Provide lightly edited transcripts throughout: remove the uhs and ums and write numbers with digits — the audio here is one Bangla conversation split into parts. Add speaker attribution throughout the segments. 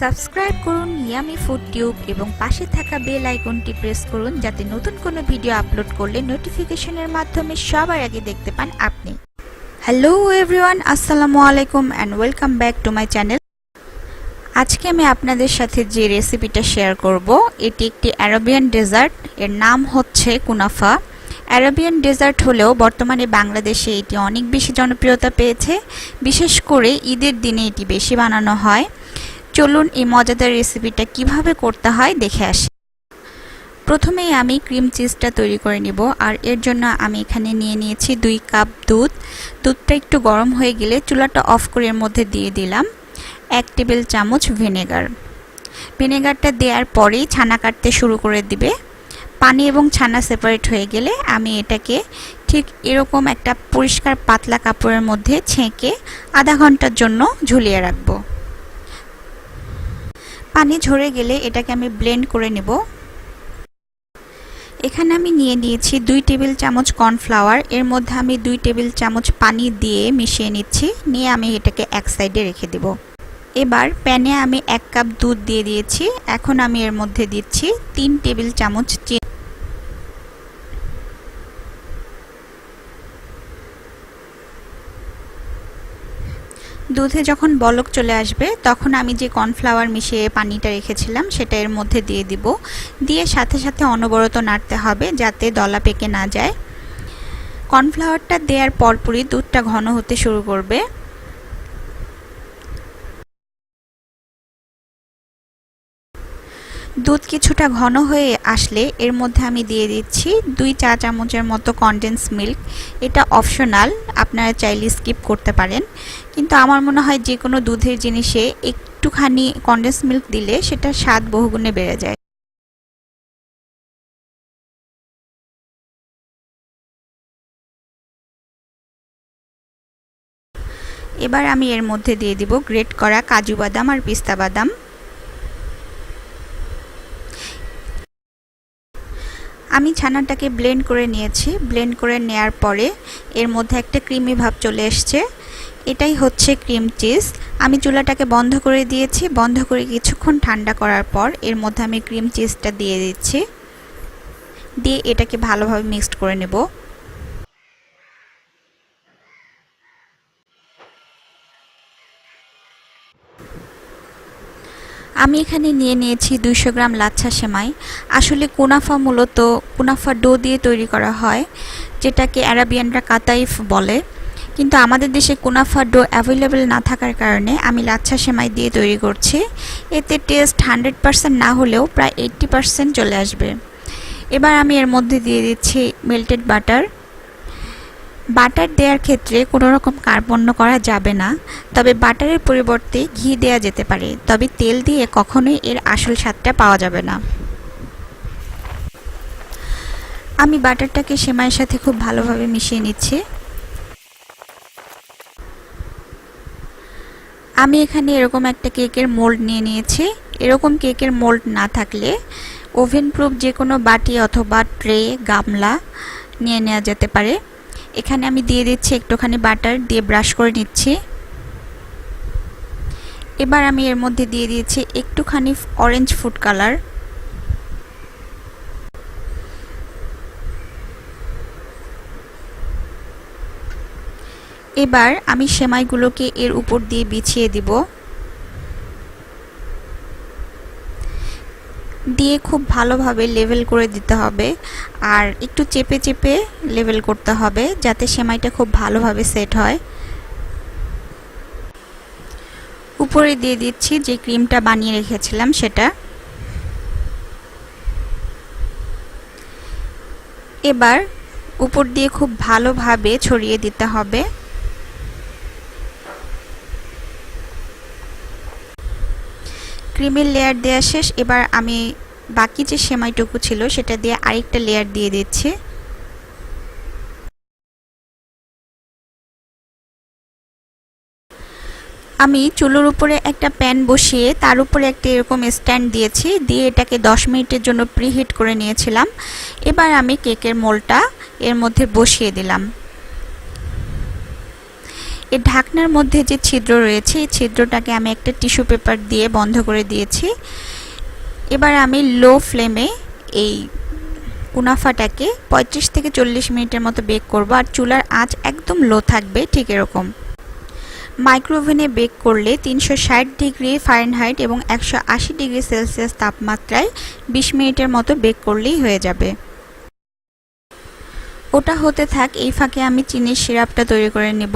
Speaker 1: সাবস্ক্রাইব করুন ইয়ামি ফুড টিউব এবং পাশে থাকা বেল আইকনটি প্রেস করুন যাতে নতুন কোনো ভিডিও আপলোড করলে নোটিফিকেশনের মাধ্যমে সবার আগে দেখতে পান আপনি। হ্যালো এভরিওয়ান, আসসালামু আলাইকুম and welcome back to my channel. আজকে আমি আপনাদের সাথে যে রেসিপিটা শেয়ার করব এটি একটি আরবিয়ান ডেজার্ট। এর নাম হচ্ছে কুনাফা। আরবিয়ান ডেজার্ট হলেও বর্তমানে বাংলাদেশে এটি অনেক বেশি জনপ্রিয়তা পেয়েছে, বিশেষ করে ঈদের দিনে এটি বেশি বানানো হয়। চলুন এই মজাদার রেসিপিটা কিভাবে করতে হয় দেখে আসি। প্রথমেই আমি ক্রিম চিজটা তৈরি করে নিব, আর এর জন্য আমি এখানে নিয়ে নিয়েছি 2 কাপ দুধ। দুধটা একটু গরম হয়ে গেলে চুলাটা অফ করে এর মধ্যে দিয়ে দিলাম 1 টেবিল চামচ ভিনেগার। ভিনেগারটা দেওয়ার পরেই ছানা কাটতে শুরু করে দিবে। পানি এবং ছানা সেপারেট হয়ে গেলে আমি এটাকে ঠিক এরকম একটা পরিষ্কার পাতলা কাপড়ের মধ্যে ছেঁকে আধা ঘন্টার জন্য ঝুলিয়ে রাখবো। পানি ঝরে গেলে এটাকে আমি ব্লেন্ড করে নেব। এখানে আমি নিয়ে নিয়েছি 2 টেবিল চামচ কর্নফ্লাওয়ার। এর মধ্যে আমি 2 টেবিল চামচ পানি দিয়ে মিশিয়ে নিচ্ছি, নিয়ে আমি এটাকে এক সাইডে রেখে দেব। এবার প্যানে আমি 1 কাপ দুধ দিয়ে দিয়েছি। এখন আমি এর মধ্যে দিচ্ছি 3 টেবিল চামচ চিনি। দুধে যখন বলক চলে আসবে তখন আমি যে কর্নফ্লাওয়ার মিশিয়ে পানিটা রেখেছিলাম সেটা এর মধ্যে দিয়ে দিব। দিয়ে সাথে সাথে অনবরত নাড়তে হবে যাতে দলা পেকে না যায়। কর্নফ্লাওয়ারটা দেওয়ার পরপরই দুধটা ঘন হতে শুরু করবে। দুধ কিছুটা ঘন হয়ে আসলে এর মধ্যে আমি দিয়ে দিচ্ছি 2 চা চামচের মতো কনডেন্স মিল্ক। এটা অপশনাল, আপনারা চাইলে স্কিপ করতে পারেন, কিন্তু আমার মনে হয় যে কোনো দুধের জিনিসে একটুখানি কনডেন্স মিল্ক দিলে সেটা স্বাদ বহুগুণে বেড়ে যায়। এবার আমি এর মধ্যে দিয়ে দিব গ্রেট করা কাজু বাদাম আর পিস্তা বাদাম। আমি ছানাটাকে ব্লেন্ড করে নিয়েছি। ব্লেন্ড করে নেয়ার পরে এর মধ্যে একটা ক্রিমি ভাব চলে এসছে। এটাই হচ্ছে ক্রিম চিজ। আমি চুলাটাকে বন্ধ করে দিয়েছি। বন্ধ করে কিছুক্ষণ ঠান্ডা করার পর এর মধ্যে আমি ক্রিম চিজটা দিয়ে দিচ্ছি। দিয়ে এটাকে ভালোভাবে মিক্সড করে নেব। আমি এখানে নিয়ে নিয়েছি 200 গ্রাম লাচ্ছা সেমাই। আসলে কুনাফা মূলত কুনাফা ডো দিয়ে তৈরি করা হয়, যেটাকে আরাবিয়ানরা কাতাইফ বলে, কিন্তু আমাদের দেশে কুনাফা ডো অ্যাভেলেবেল না থাকার কারণে আমি লাচ্ছা সেমাই দিয়ে তৈরি করছি। এতে টেস্ট 100% না হলেও প্রায় 80% চলে আসবে। এবার আমি এর মধ্যে দিয়ে দিচ্ছি মেল্টেড বাটার। বাটার দেওয়ার ক্ষেত্রে কোনো রকম কার্পণ্য করা যাবে না, তবে বাটারের পরিবর্তে ঘি দেওয়া যেতে পারে, তবে তেল দিয়ে কখনোই এর আসল স্বাদটা পাওয়া যাবে না। আমি বাটারটাকে সেমাইয়ের সাথে খুব ভালোভাবে মিশিয়ে নিচ্ছি। আমি এখানে এরকম একটা কেকের মোল্ড নিয়ে নিয়েছি। এরকম কেকের মোল্ড না থাকলে ওভেন প্রুফ যে কোনো বাটি অথবা ট্রে, গামলা নিয়ে নেওয়া যেতে পারে। এখানে আমি দিয়ে দিচ্ছি একটুখানি বাটার, দিয়ে ব্রাশ করে নিচ্ছি। এবার আমি এর মধ্যে দিয়ে দিয়েছি একটুখানি অরেঞ্জ ফুড কালার। এবার আমি সেমাইগুলোকে এর উপর দিয়ে বিছিয়ে দিব। দিয়ে খুব ভালোভাবে লেভেল করে দিতে হবে, আর একটু চেপে চেপে লেভেল করতে হবে যাতে সেমাইটা খুব ভালোভাবে সেট হয়। উপরে দিয়ে দিচ্ছি যে ক্রিমটা বানিয়ে রেখেছিলাম সেটা। এবার উপর দিয়ে খুব ভালোভাবে ছড়িয়ে দিতে হবে। ক্রিমের লেয়ার দেওয়া শেষ। এবার আমি বাকি যে সেমাইটুকু ছিল সেটা দিয়ে আরেকটা লেয়ার দিয়ে দিচ্ছি। আমি চুলোর উপরে একটা প্যান বসিয়ে তার উপরে একটা এরকম স্ট্যান্ড দিয়েছি, দিয়ে এটাকে 10 মিনিটের জন্য প্রিহিট করে নিয়েছিলাম। এবার আমি কেকের মোল্ডটা এর মধ্যে বসিয়ে দিলাম। এই ঢাকনার মধ্যে যে ছিদ্র রয়েছে এই ছিদ্রটাকে আমি একটা টিস্যু পেপার দিয়ে বন্ধ করে দিয়েছি। এবার আমি লো ফ্লেমে এই কুনাফাটাকে 35 থেকে 40 মিনিটের মতো বেক করব, আর চুলার আঁচ একদম লো থাকবে, ঠিক এরকম। মাইক্রোওভেনে বেক করলে 360 ডিগ্রি ফারেনহাইট এবং 180 ডিগ্রি সেলসিয়াস তাপমাত্রায় 20 মিনিটের মতো বেক করলেই হয়ে যাবে। ওটা হতে থাক, এই ফাঁকে আমি চিনির সিরাপটা তৈরি করে নেব।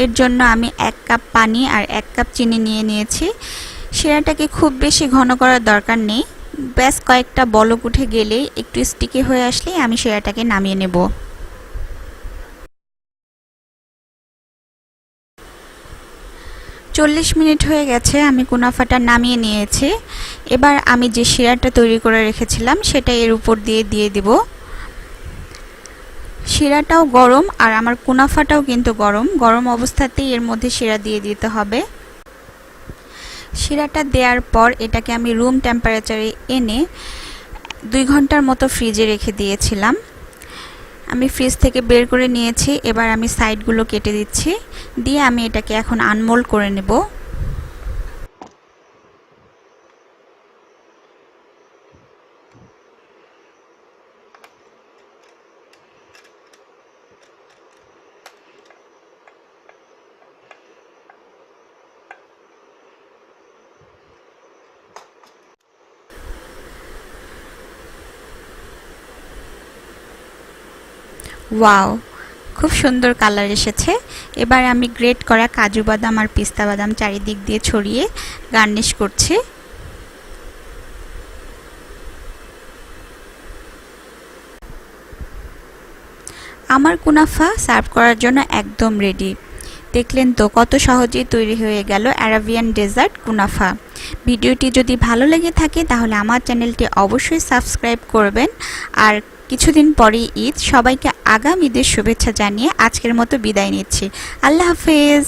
Speaker 1: এর জন্য আমি 1 কাপ পানি আর 1 কাপ চিনি নিয়ে নিয়েছি। সিরাপটাকে খুব বেশি ঘন করার দরকার নেই, ব্যাস কয়েকটা বলক উঠে গেলেই, একটু স্টিকি হয়ে আসলেই আমি সিরাপটাকে নামিয়ে নেব। চল্লিশ মিনিট হয়ে গেছে, আমি কুনাফাটা নামিয়ে নিয়েছি। এবার আমি যে সিরাপটা তৈরি করে রেখেছিলাম সেটা এর উপর দিয়ে দেব। শিরাটাও গরম আর আমার কুনাফাটাও কিন্তু গরম, গরম অবস্থাতেই এর মধ্যে শিরা দিয়ে দিতে হবে। শিরাটা দেওয়ার পর এটাকে আমি রুম টেম্পারেচারে এনে 2 ঘন্টার মতো ফ্রিজে রেখে দিয়েছিলাম। আমি ফ্রিজ থেকে বের করে নিয়েছি। এবার আমি সাইডগুলো কেটে দিচ্ছি, দিয়ে আমি এটাকে এখন আনমোল্ড করে নেব। ওয়াও, খুব সুন্দর কালার এসেছে। এবার আমি গ্রেট করা কাজু বাদাম আর পিস্তা বাদাম চারিদিক দিয়ে ছড়িয়ে গার্নিশ করছি। আমার কুনাফা সার্ভ করার জন্য একদম রেডি। দেখলেন তো কত সহজেই তৈরি হয়ে গেল আরাবিয়ান ডেজার্ট কুনাফা। ভিডিওটি যদি ভালো লেগে থাকে তাহলে আমার চ্যানেলটি অবশ্যই সাবস্ক্রাইব করবেন। আর কিছুদিন পরেই ঈদ, সবাইকে আগাম ঈদের শুভেচ্ছা জানিয়ে আজকের মতো বিদায় নিচ্ছি। আল্লাহ হাফেজ।